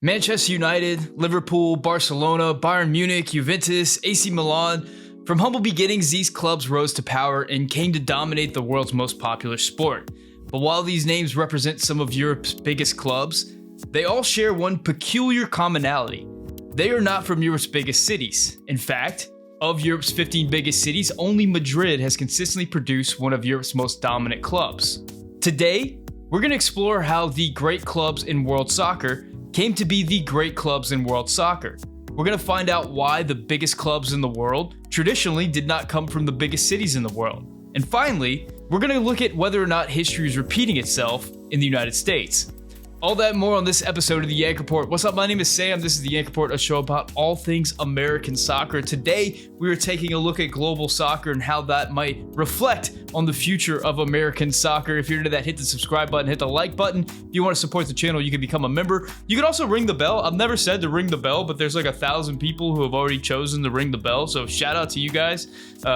Manchester United, Liverpool, Barcelona, Bayern Munich, Juventus, AC Milan. From humble beginnings, these clubs rose to power and came to dominate the world's most popular sport. But while these names represent some of Europe's biggest clubs, they all share one peculiar commonality. They are not from Europe's biggest cities. In fact, of Europe's 15 biggest cities, only Madrid has consistently produced one of Europe's most dominant clubs. Today, we're going to explore how the great clubs in world soccer came to be the great clubs in world soccer. We're going to find out why the biggest clubs in the world traditionally did not come from the biggest cities in the world. And finally, we're going to look at whether or not history is repeating itself in the United States. All that and more on this episode of the Yank Report. What's up? My name is Sam. This is the Yank Report, a show about all things American soccer. Today, we are taking a look at global soccer and how that might reflect on the future of American soccer. If you're into that, hit the subscribe button, hit the like button. If you want to support the channel, you can become a member. You can also ring the bell. I've never said to ring the bell, but there's like 1,000 people who have already chosen to ring the bell. So shout out to you guys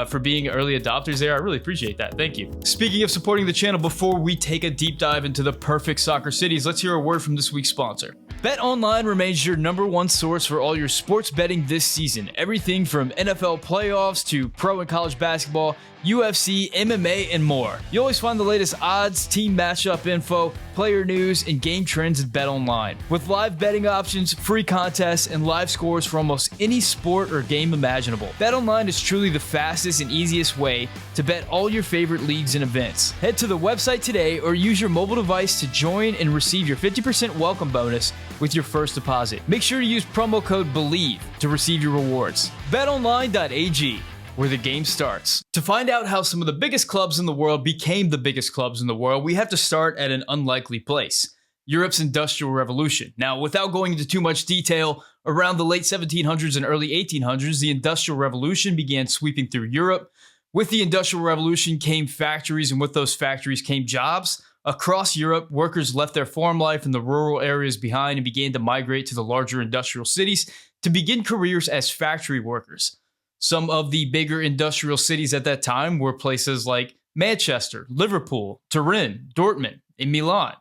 for being early adopters there. I really appreciate that. Thank you. Speaking of supporting the channel, before we take a deep dive into the perfect soccer cities, let's hear a word from this week's sponsor. BetOnline remains your number one source for all your sports betting this season. Everything from NFL playoffs to pro and college basketball, UFC, MMA, and more. You always find the latest odds, team matchup info, player news, and game trends at BetOnline. With live betting options, free contests, and live scores for almost any sport or game imaginable. BetOnline is truly the fastest and easiest way to bet all your favorite leagues and events. Head to the website today or use your mobile device to join and receive your 50% welcome bonus with your first deposit. Make sure to use promo code BELIEVE to receive your rewards. BetOnline.ag, where the game starts. To find out how some of the biggest clubs in the world became the biggest clubs in the world, we have to start at an unlikely place: Europe's Industrial Revolution. Now, without going into too much detail, around the late 1700s and early 1800s, the Industrial Revolution began sweeping through Europe. With the Industrial Revolution came factories, and with those factories came jobs. Across Europe, workers left their farm life in the rural areas behind and began to migrate to the larger industrial cities to begin careers as factory workers. Some of the bigger industrial cities at that time were places like Manchester, Liverpool, Turin, Dortmund, and Milan.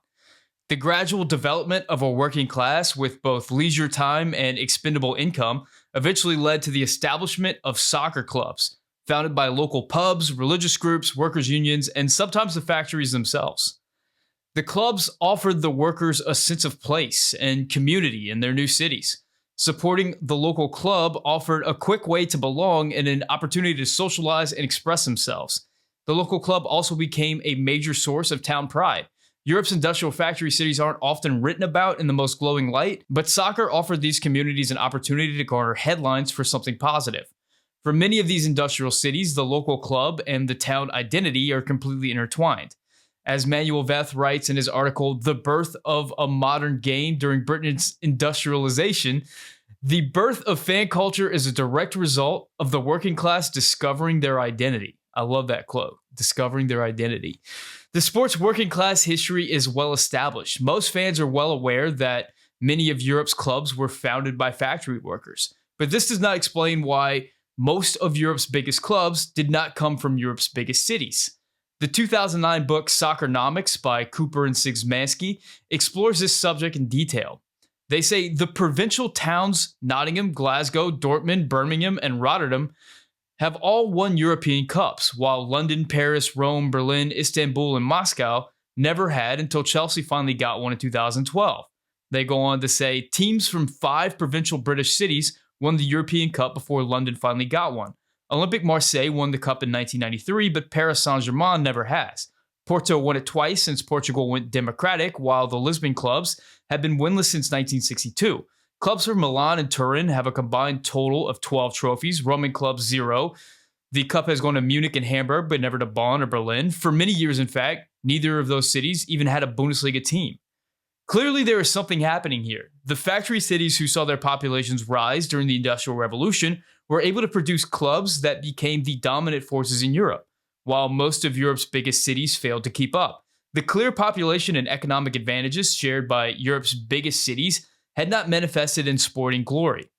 The gradual development of a working class with both leisure time and expendable income eventually led to the establishment of soccer clubs, founded by local pubs, religious groups, workers' unions, and sometimes the factories themselves. The clubs offered the workers a sense of place and community in their new cities. Supporting the local club offered a quick way to belong and an opportunity to socialize and express themselves. The local club also became a major source of town pride. Europe's industrial factory cities aren't often written about in the most glowing light, but soccer offered these communities an opportunity to garner headlines for something positive. For many of these industrial cities, the local club and the town identity are completely intertwined. As Manuel Veth writes in his article, The Birth of a Modern Game During Britain's Industrialization, the birth of fan culture is a direct result of the working class discovering their identity. I love that quote, discovering their identity. The sport's working class history is well established. Most fans are well aware that many of Europe's clubs were founded by factory workers. But this does not explain why most of Europe's biggest clubs did not come from Europe's biggest cities. The 2009 book Soccernomics by Cooper and Szymanski explores this subject in detail. They say the provincial towns Nottingham, Glasgow, Dortmund, Birmingham, and Rotterdam have all won European Cups, while London, Paris, Rome, Berlin, Istanbul, and Moscow never had until Chelsea finally got one in 2012. They go on to say teams from 5 provincial British cities won the European Cup before London finally got one. Olympique Marseille won the cup in 1993, but Paris Saint-Germain never has. Porto won it twice since Portugal went democratic, while the Lisbon clubs have been winless since 1962. Clubs from Milan and Turin have a combined total of 12 trophies, Roman clubs 0. The cup has gone to Munich and Hamburg, but never to Bonn or Berlin. For many years, in fact, neither of those cities even had a Bundesliga team. Clearly, there is something happening here. The factory cities who saw their populations rise during the Industrial Revolution were able to produce clubs that became the dominant forces in Europe, while most of Europe's biggest cities failed to keep up. The clear population and economic advantages shared by Europe's biggest cities had not manifested in sporting glory.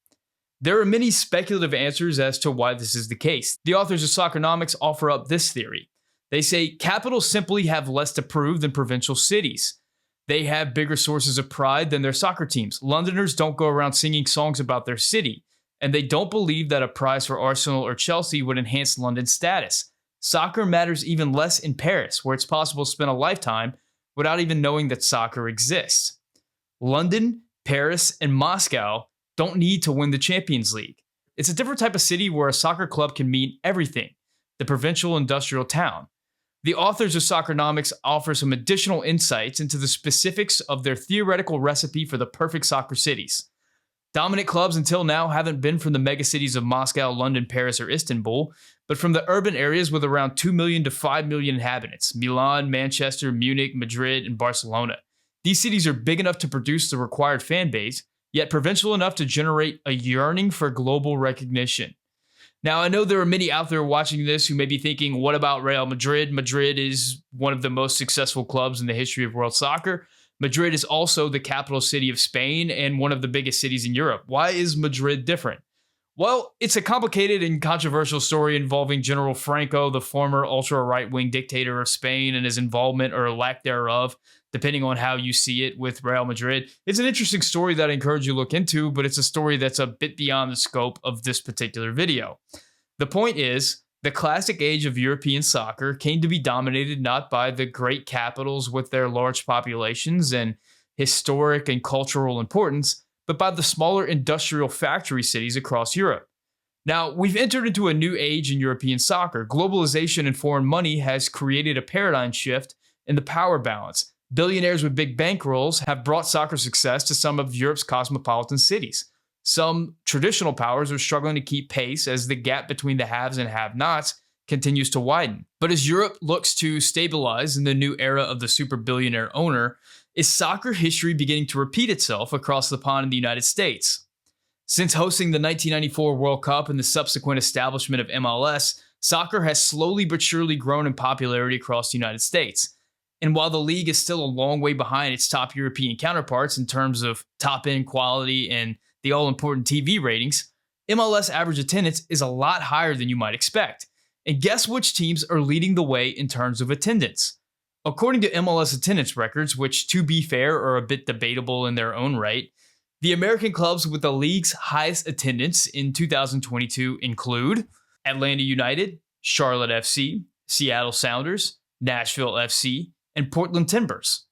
There are many speculative answers as to why this is the case. The authors of Soccernomics offer up this theory. They say capitals simply have less to prove than provincial cities. They have bigger sources of pride than their soccer teams. Londoners don't go around singing songs about their city, and they don't believe that a prize for Arsenal or Chelsea would enhance London's status. Soccer matters even less in Paris, where it's possible to spend a lifetime without even knowing that soccer exists. London, Paris, and Moscow don't need to win the Champions League. It's a different type of city where a soccer club can mean everything, the provincial industrial town. The authors of Soccernomics offer some additional insights into the specifics of their theoretical recipe for the perfect soccer cities. Dominant clubs until now haven't been from the megacities of Moscow, London, Paris, or Istanbul, but from the urban areas with around 2 million to 5 million inhabitants: Milan, Manchester, Munich, Madrid, and Barcelona. These cities are big enough to produce the required fan base, yet provincial enough to generate a yearning for global recognition. Now, I know there are many out there watching this who may be thinking, what about Real Madrid? Madrid is one of the most successful clubs in the history of world soccer. Madrid is also the capital city of Spain and one of the biggest cities in Europe. Why is Madrid different? Well, it's a complicated and controversial story involving General Franco, the former ultra-right-wing dictator of Spain, and his involvement or lack thereof, depending on how you see it, with Real Madrid. It's an interesting story that I encourage you to look into, but it's a story that's a bit beyond the scope of this particular video. The point is, the classic age of European soccer came to be dominated not by the great capitals with their large populations and historic and cultural importance, but by the smaller industrial factory cities across Europe. Now, we've entered into a new age in European soccer. Globalization and foreign money has created a paradigm shift in the power balance. Billionaires with big bankrolls have brought soccer success to some of Europe's cosmopolitan cities. Some traditional powers are struggling to keep pace as the gap between the haves and have-nots continues to widen. But as Europe looks to stabilize in the new era of the super billionaire owner, is soccer history beginning to repeat itself across the pond in the United States? Since hosting the 1994 World Cup and the subsequent establishment of MLS, soccer has slowly but surely grown in popularity across the United States. And while the league is still a long way behind its top European counterparts in terms of top-end quality and the all-important TV ratings, MLS average attendance is a lot higher than you might expect. And guess which teams are leading the way in terms of attendance? According to MLS attendance records, which to be fair are a bit debatable in their own right, the American clubs with the league's highest attendance in 2022 include Atlanta United, Charlotte FC, Seattle Sounders, Nashville FC, and Portland Timbers.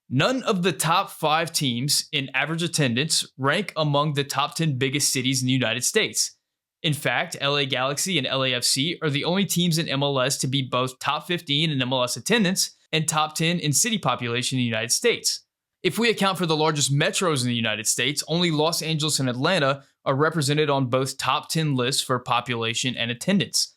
None of the top 5 teams in average attendance rank among the top 10 biggest cities in the United States. In fact, LA Galaxy and LAFC are the only teams in MLS to be both top 15 in MLS attendance and top 10 in city population in the United States. If we account for the largest metros in the United States, only Los Angeles and Atlanta are represented on both top 10 lists for population and attendance.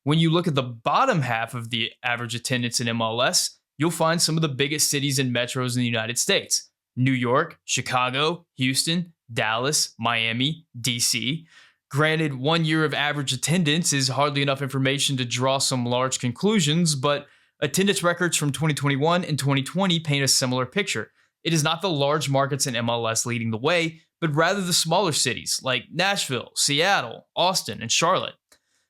When you look at the bottom half of the average attendance in MLS, you'll find some of the biggest cities and metros in the United States: New York, Chicago, Houston, Dallas, Miami, DC. Granted, 1 year of average attendance is hardly enough information to draw some large conclusions, but attendance records from 2021 and 2020 paint a similar picture. It is not the large markets in MLS leading the way, but rather the smaller cities like Nashville, Seattle, Austin, and Charlotte.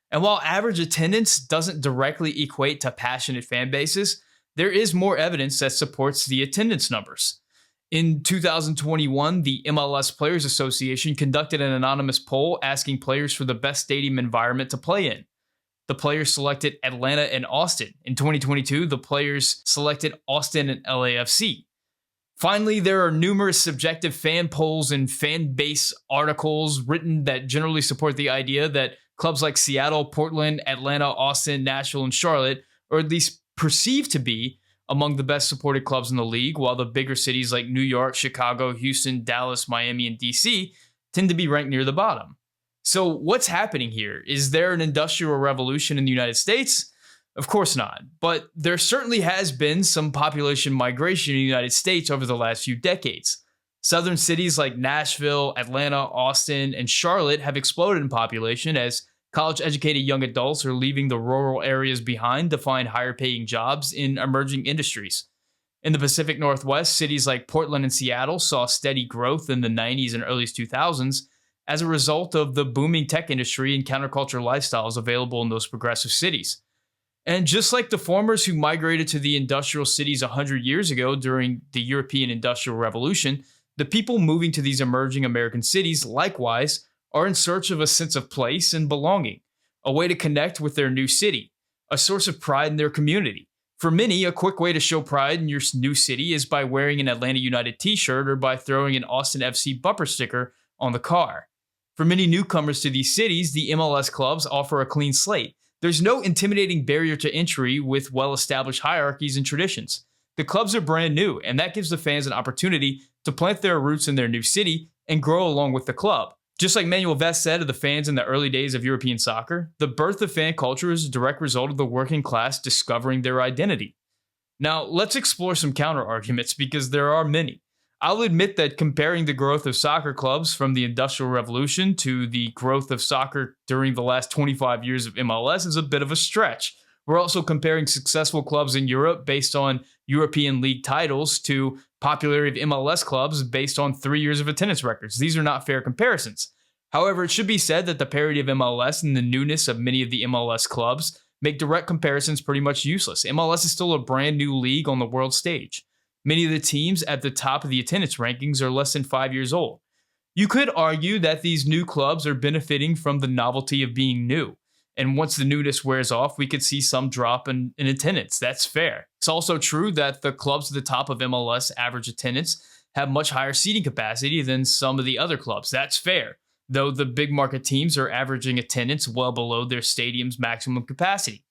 And while average attendance doesn't directly equate to passionate fan bases, there is more evidence that supports the attendance numbers. In 2021, the MLS Players Association conducted an anonymous poll asking players for the best stadium environment to play in. The players selected Atlanta and Austin. In 2022, the players selected Austin and LAFC. Finally, there are numerous subjective fan polls and fan base articles written that generally support the idea that clubs like Seattle, Portland, Atlanta, Austin, Nashville, and Charlotte are at least perceived to be among the best supported clubs in the league, while the bigger cities like New York, Chicago, Houston, Dallas, Miami, and DC tend to be ranked near the bottom. So what's happening here? Is there an industrial revolution in the United States? Of course not, but there certainly has been some population migration in the United States over the last few decades. Southern cities like Nashville, Atlanta, Austin, and Charlotte have exploded in population as college-educated young adults are leaving the rural areas behind to find higher-paying jobs in emerging industries. In the Pacific Northwest, cities like Portland and Seattle saw steady growth in the 90s and early 2000s as a result of the booming tech industry and counterculture lifestyles available in those progressive cities. And just like the farmers who migrated to the industrial cities 100 years ago during the European Industrial Revolution, the people moving to these emerging American cities likewise are in search of a sense of place and belonging, a way to connect with their new city, a source of pride in their community. For many, a quick way to show pride in your new city is by wearing an Atlanta United t-shirt or by throwing an Austin FC bumper sticker on the car. For many newcomers to these cities, the MLS clubs offer a clean slate. There's no intimidating barrier to entry with well-established hierarchies and traditions. The clubs are brand new, and that gives the fans an opportunity to plant their roots in their new city and grow along with the club. Just like Manuel Veth said of the fans in the early days of European soccer, the birth of fan culture is a direct result of the working class discovering their identity. Now, let's explore some counter-arguments because there are many. I'll admit that comparing the growth of soccer clubs from the Industrial Revolution to the growth of soccer during the last 25 years of MLS is a bit of a stretch. We're also comparing successful clubs in Europe based on European League titles to popularity of MLS clubs based on 3 years of attendance records. These are not fair comparisons. However, it should be said that the parity of MLS and the newness of many of the MLS clubs make direct comparisons pretty much useless. MLS is still a brand new league on the world stage. Many of the teams at the top of the attendance rankings are less than 5 years old. You could argue that these new clubs are benefiting from the novelty of being new. And once the newness wears off, we could see some drop in attendance. That's fair. It's also true that the clubs at the top of MLS average attendance have much higher seating capacity than some of the other clubs. That's fair, though the big market teams are averaging attendance well below their stadium's maximum capacity.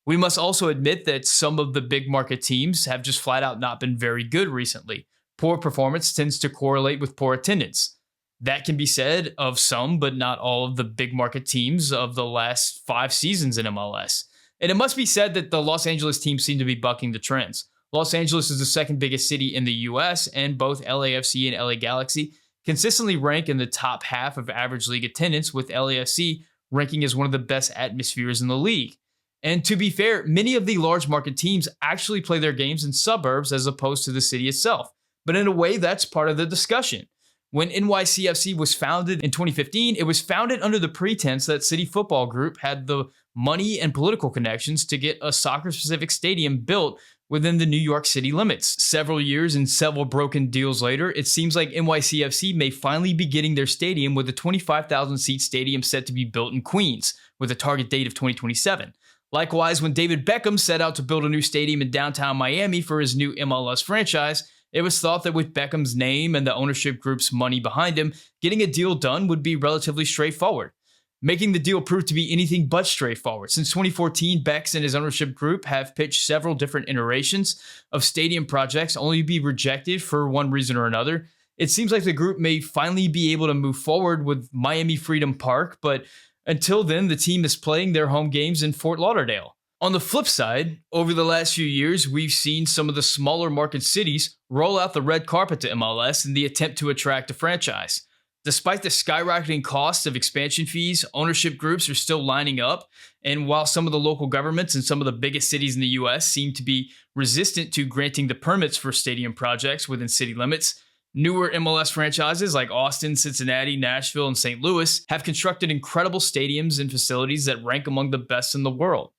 We must also admit that some of the big market teams have just flat out not been very good recently. Poor performance tends to correlate with poor attendance. That can be said of some, but not all of the big market teams of the last 5 seasons in MLS. And it must be said that the Los Angeles teams seem to be bucking the trends. Los Angeles is the second biggest city in the US, and both LAFC and LA Galaxy consistently rank in the top half of average league attendance, with LAFC ranking as one of the best atmospheres in the league. And to be fair, many of the large market teams actually play their games in suburbs as opposed to the city itself. But in a way, that's part of the discussion. When NYCFC was founded in 2015, it was founded under the pretense that City Football Group had the money and political connections to get a soccer-specific stadium built within the New York City limits. Several years and several broken deals later, it seems like NYCFC may finally be getting their stadium, with a 25,000-seat stadium set to be built in Queens, with a target date of 2027. Likewise, when David Beckham set out to build a new stadium in downtown Miami for his new MLS franchise, it was thought that with Beckham's name and the ownership group's money behind him, getting a deal done would be relatively straightforward. Making the deal proved to be anything but straightforward. Since 2014, Becks and his ownership group have pitched several different iterations of stadium projects, only to be rejected for one reason or another. It seems like the group may finally be able to move forward with Miami Freedom Park, but until then, the team is playing their home games in Fort Lauderdale. On the flip side, over the last few years, we've seen some of the smaller market cities roll out the red carpet to MLS in the attempt to attract a franchise. Despite the skyrocketing costs of expansion fees, ownership groups are still lining up, and while some of the local governments and some of the biggest cities in the US seem to be resistant to granting the permits for stadium projects within city limits, newer MLS franchises like Austin, Cincinnati, Nashville, and St. Louis have constructed incredible stadiums and facilities that rank among the best in the world.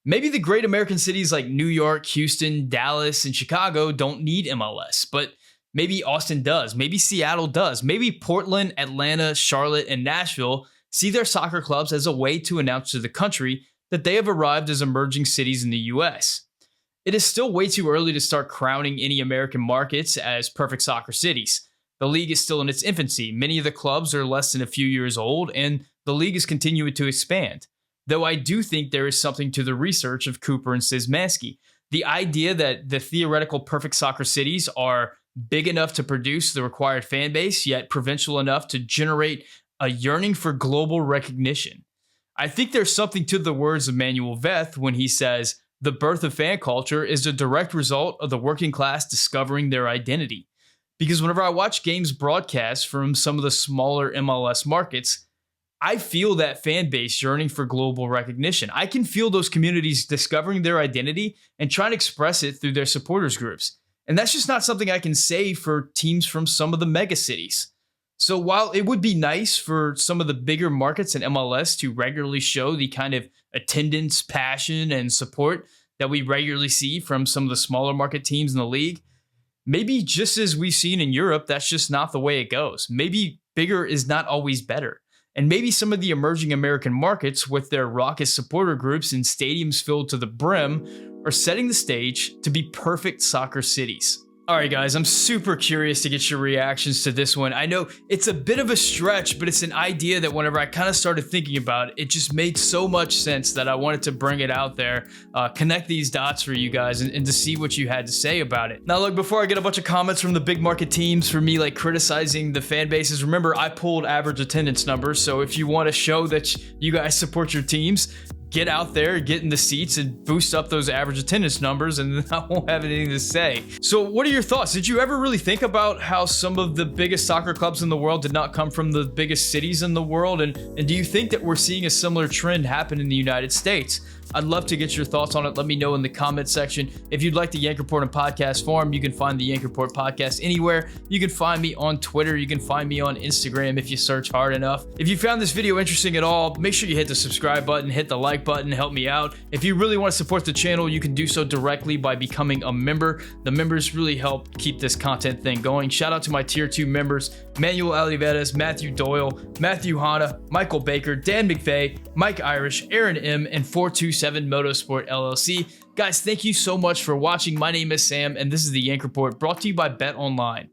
Maybe the great American cities like New York, Houston, Dallas, and Chicago don't need MLS, but maybe Austin does. Maybe Seattle does. Maybe Portland, Atlanta, Charlotte, and Nashville see their soccer clubs as a way to announce to the country that they have arrived as emerging cities in the US. It is still way too early to start crowning any American markets as perfect soccer cities. The league is still in its infancy. Many of the clubs are less than a few years old, and the league is continuing to expand. Though I do think there is something to the research of Cooper and Szymanski. The idea that the theoretical perfect soccer cities are big enough to produce the required fan base, yet provincial enough to generate a yearning for global recognition. I think there's something to the words of Manuel Veth when he says, the birth of fan culture is a direct result of the working class discovering their identity. Because whenever I watch games broadcast from some of the smaller MLS markets, I feel that fan base yearning for global recognition. I can feel those communities discovering their identity and trying to express it through their supporters groups. And that's just not something I can say for teams from some of the mega cities. So while it would be nice for some of the bigger markets in MLS to regularly show the kind of attendance, passion, and support that we regularly see from some of the smaller market teams in the league. Maybe just as we've seen in Europe, that's just not the way it goes. Maybe bigger is not always better. And maybe some of the emerging American markets with their raucous supporter groups and stadiums filled to the brim are setting the stage to be perfect soccer cities. All right, guys, I'm super curious to get your reactions to this one. I know it's a bit of a stretch, but it's an idea that whenever I kind of started thinking about it, it just made so much sense that I wanted to bring it out there, connect these dots for you guys and to see what you had to say about it. Now, look, before I get a bunch of comments from the big market teams for me like criticizing the fan bases, remember I pulled average attendance numbers. So if you want to show that you guys support your teams, get out there, get in the seats, and boost up those average attendance numbers, and I won't have anything to say. So what are your thoughts? Did you ever really think about how some of the biggest soccer clubs in the world did not come from the biggest cities in the world? And do you think that we're seeing a similar trend happen in the United States? I'd love to get your thoughts on it. Let me know in the comment section. If you'd like the Yank Report in podcast form, you can find the Yank Report podcast anywhere. You can find me on Twitter. You can find me on Instagram if you search hard enough. If you found this video interesting at all, make sure you hit the subscribe button, hit the like button, help me out. If you really want to support the channel, you can do so directly by becoming a member. The members really help keep this content thing going. Shout out to my tier 2 members, Manuel Oliveras, Matthew Doyle, Matthew Hanna, Michael Baker, Dan McVeigh, Mike Irish, Aaron M, and 427 Motorsport LLC. Guys, thank you so much for watching. My name is Sam, and this is the Yank Report brought to you by Bet Online.